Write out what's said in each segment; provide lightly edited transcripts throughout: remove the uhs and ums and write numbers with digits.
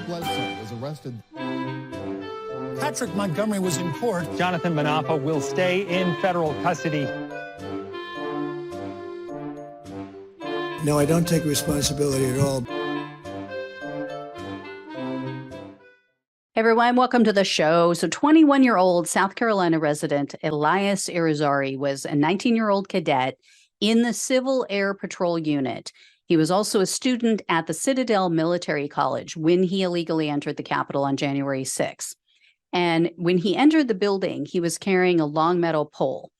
Bledsoe was arrested. Patrick Montgomery was in court. Jonathan Manapa will stay in federal custody. No, I don't take responsibility at all. Hey everyone, welcome to the show. So 21-year-old South Carolina resident Elias Irizarry was a 19-year-old cadet in the Civil Air Patrol Unit. He was also a student at the Citadel Military College when he illegally entered the Capitol on January 6th. And when he entered the building, he was carrying a long metal pole.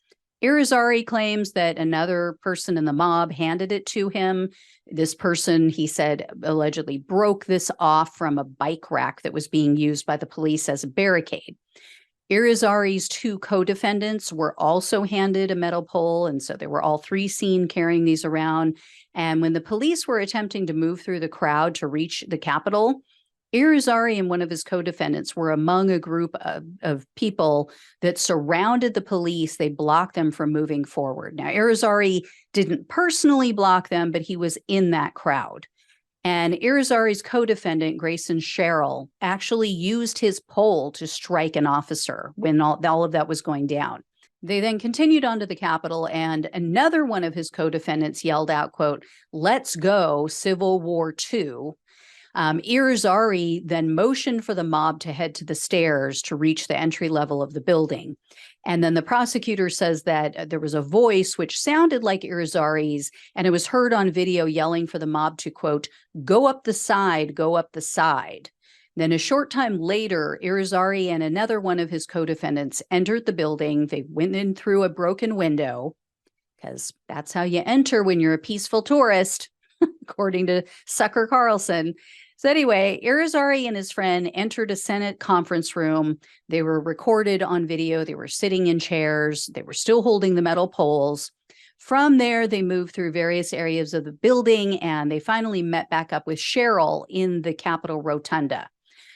Irizarry claims that another person in the mob handed it to him. This person, he said, allegedly broke this off from a bike rack that was being used by the police as a barricade. Irizarry's two co-defendants were also handed a metal pole, and so they were all three seen carrying these around. And when the police were attempting to move through the crowd to reach the Capitol, Irizarry and one of his co-defendants were among a group of people that surrounded the police. They blocked them from moving forward. Now, Irizarry didn't personally block them, but he was in that crowd. And Irizarry's co-defendant, Grayson Sherrill, actually used his pole to strike an officer when all of that was going down. They then continued on to the Capitol, and another one of his co-defendants yelled out, quote, "Let's go, Civil War II." Irizarry then motioned for the mob to head to the stairs to reach the entry level of the building. And then the prosecutor says that there was a voice which sounded like Irizarry's, and it was heard on video yelling for the mob to, quote, "Go up the side, go up the side." Then a short time later, Irizarry and another one of his co-defendants entered the building. They went in through a broken window, because that's how you enter when you're a peaceful tourist, according to Sucker Carlson. So anyway, Irizarry and his friend entered a Senate conference room. They were recorded on video. They were sitting in chairs. They were still holding the metal poles. From there, they moved through various areas of the building, and they finally met back up with Sherrill in the Capitol Rotunda.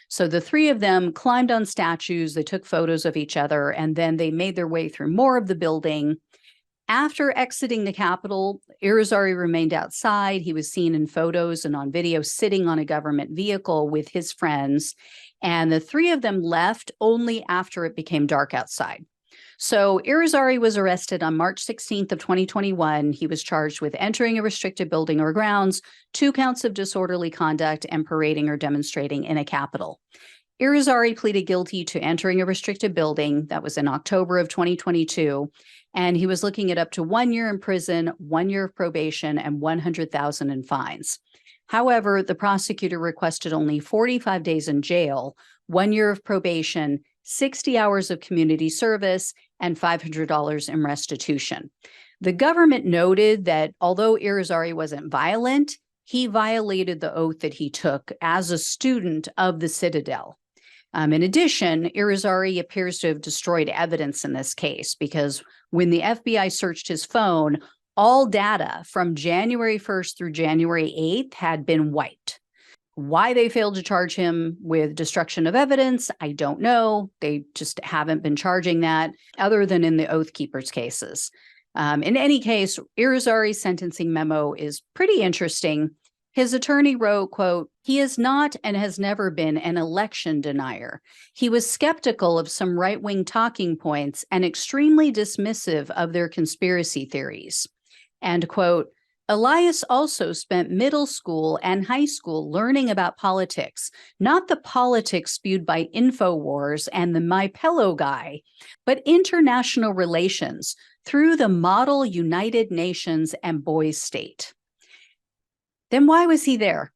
So the three of them climbed on statues. They took photos of each other, and then they made their way through more of the building. After exiting the Capitol, Irizarry remained outside. He was seen in photos and on video sitting on a government vehicle with his friends. And the three of them left only after it became dark outside. So Irizarry was arrested on March 16th of 2021. He was charged with entering a restricted building or grounds, 2 counts of disorderly conduct, and parading or demonstrating in a Capitol. Irizarry pleaded guilty to entering a restricted building. That was in October of 2022. And he was looking at up to 1 year in prison, 1 year of probation, and $100,000 in fines. However, the prosecutor requested only 45 days in jail, 1 year of probation, 60 hours of community service, and $500 in restitution. The government noted that although Irizarry wasn't violent, he violated the oath that he took as a student of the Citadel. In addition, Irizarry appears to have destroyed evidence in this case because when the FBI searched his phone, all data from January 1st through January 8th had been wiped. Why they failed to charge him with destruction of evidence, I don't know. They just haven't been charging that other than in the Oath Keepers cases. In any case, Irizarry's sentencing memo is pretty interesting. His attorney wrote, quote, "He is not and has never been an election denier. He was skeptical of some right-wing talking points and extremely dismissive of their conspiracy theories." And quote, "Elias also spent middle school and high school learning about politics, not the politics spewed by InfoWars and the My Pillow guy, but international relations through the model United Nations and Boys State." Then why was he there,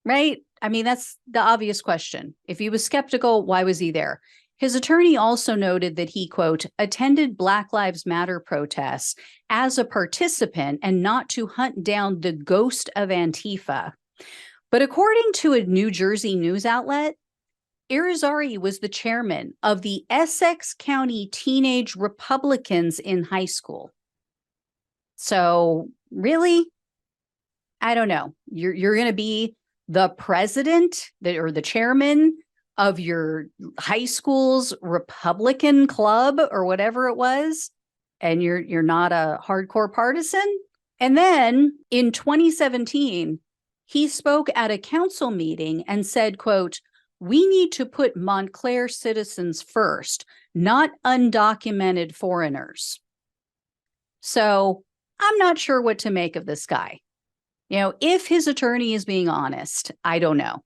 right? I mean, that's the obvious question. If he was skeptical, why was he there? His attorney also noted that he, quote, "attended Black Lives Matter protests as a participant and not to hunt down the ghost of Antifa." But according to a New Jersey news outlet, Irizarry was the chairman of the Essex County Teenage Republicans in high school. So really? I don't know. You're going to be the president or the chairman of your high school's Republican club or whatever it was, and you're not a hardcore partisan. And then in 2017, He spoke at a council meeting and said, quote, "We need to put Montclair citizens first, not undocumented foreigners." So I'm not sure what to make of this guy. If his attorney is being honest, I don't know.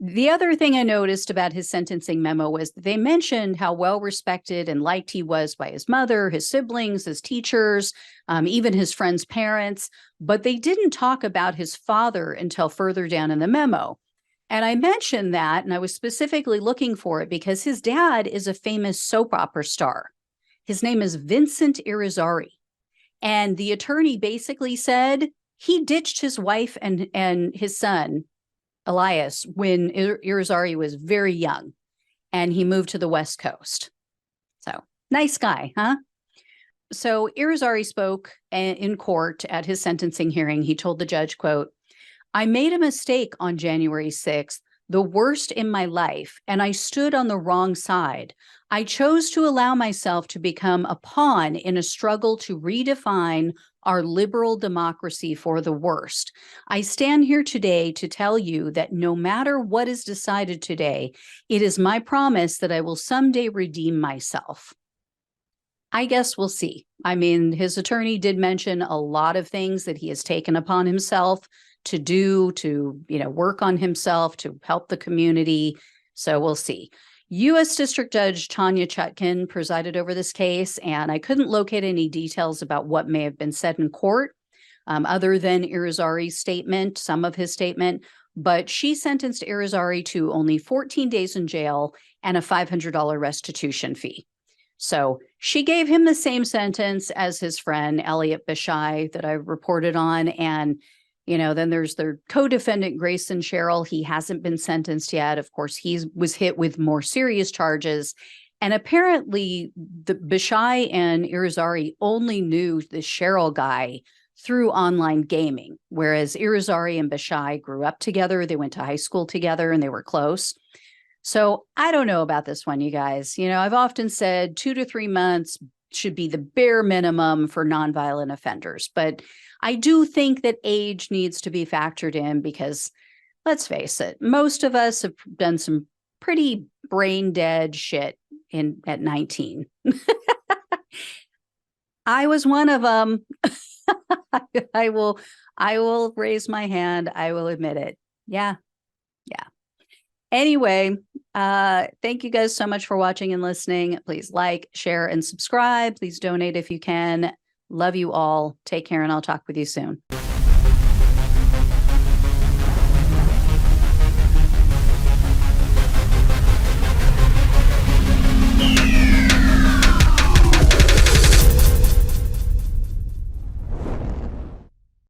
The other thing I noticed about his sentencing memo was that they mentioned how well respected and liked he was by his mother, his siblings, his teachers, even his friends' parents, but they didn't talk about his father until further down in the memo. And I mentioned that, and I was specifically looking for it because his dad is a famous soap opera star. His name is Vincent Irizarry. And the attorney basically said he ditched his wife and his son, Elias, when Irizarry was very young, and he moved to the West Coast. So nice guy, huh? So Irizarry spoke in court at his sentencing hearing. He told the judge, quote, "I made a mistake on January 6th, the worst in my life, and I stood on the wrong side. I chose to allow myself to become a pawn in a struggle to redefine our liberal democracy for the worst. I stand here today to tell you that no matter what is decided today, it is my promise that I will someday redeem myself." I guess we'll see. I mean, his attorney did mention a lot of things that he has taken upon himself to do, to, work on himself, to help the community. So we'll see. U.S. District Judge Tanya Chutkan presided over this case, and I couldn't locate any details about what may have been said in court, other than Irizarry's statement, some of his statement, but she sentenced Irizarry to only 14 days in jail and a $500 restitution fee. So she gave him the same sentence as his friend, Elliot Irizarry, that I reported on, and then there's their co-defendant, Grayson Sherrill. He hasn't been sentenced yet. Of course, he was hit with more serious charges. And apparently, the Bishai and Irizarry only knew the Sherrill guy through online gaming, whereas Irizarry and Bishai grew up together. They went to high school together, and they were close. So I don't know about this one, you guys. I've often said 2 to 3 months should be the bare minimum for nonviolent offenders. But I do think that age needs to be factored in because, let's face it, most of us have done some pretty brain dead shit at 19. I was one of them. I will raise my hand. I will admit it. Yeah. Anyway, thank you guys so much for watching and listening. Please like, share, and subscribe. Please donate if you can. Love you all. Take care, and I'll talk with you soon.